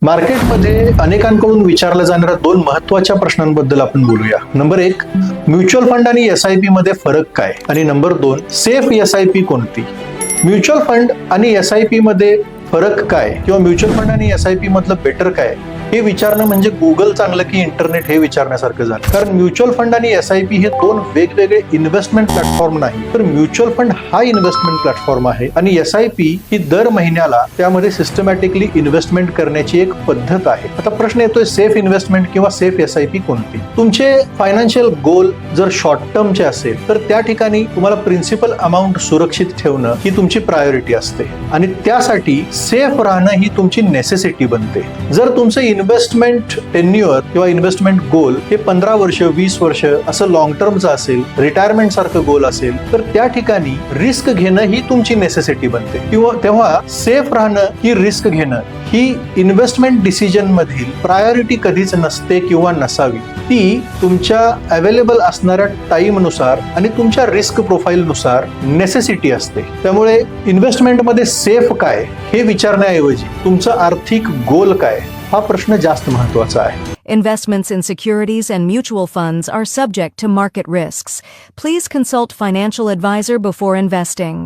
मार्केटमध्ये अनेकांकडून विचारल्या जाणाऱ्या दोन महत्त्वाच्या प्रश्नांबद्दल आपण बोलूया. नंबर 1, म्युच्युअल फंड आणि SIP मध्ये फरक काय? आणि नंबर 2, सेफ SIP कोणती? म्युच्युअल फंड आणि SIP मध्ये फरक काय किंवा म्युच्युअल फंड आणि SIP मधलं बेटर काय हे विचारणं म्हणजे गुगल चांगलं की इंटरनेट हे विचारण्यासारखं झालं. कारण म्युच्युअल फंड आणि SIP हे दोन वेगवेगळे इन्व्हेस्टमेंट प्लॅटफॉर्म नाही, तर म्युच्युअल फंड हा इन्व्हेस्टमेंट प्लॅटफॉर्म आहे आणि SIP ही दर महिन्याला त्यामध्ये सिस्टमॅटिकली इन्व्हेस्टमेंट करण्याची एक पद्धत आहे. आता प्रश्न येतोय, सेफ इन्व्हेस्टमेंट किंवा सेफ SIP कोणती? तुमचे फायनान्शियल गोल जर शॉर्ट टर्मचे असेल तर त्या ठिकाणी तुम्हाला प्रिन्सिपल अमाऊंट सुरक्षित ठेवणं ही तुमची प्रायोरिटी असते आणि त्यासाठी सेफ राहणं ही तुमची नेसेसिटी बनते. जर तुमचं इन्व्हेस्टमेंट टेन्युअर किंवा इन्व्हेस्टमेंट गोल हे 15 वर्ष 20 वर्ष असं लॉंग टर्मचं असेल, रिटायरमेंट सारखं गोल असेल, तर त्या ठिकाणी रिस्क घेणं ही तुमची नेसेसिटी बनते किंवा तेव्हा सेफ राहणं ही रिस्क घेणं ही इन्व्हेस्टमेंट डिसिजन मधील प्रायोरिटी कधीच नसते किंवा नसावी. ती तुमच्या अवेलेबल असणाऱ्या टाइम नुसार आणि तुमच्या रिस्क प्रोफाईल नुसार नेसेसिटी असते. त्यामुळे इन्व्हेस्टमेंट मध्ये सेफ काय हे विचारण्याऐवजी तुमचं आर्थिक गोल काय हा प्रश्न जास्त महत्त्वाचा आहे. Investments in securities and mutual funds are subject to market risks. Please consult financial advisor before investing.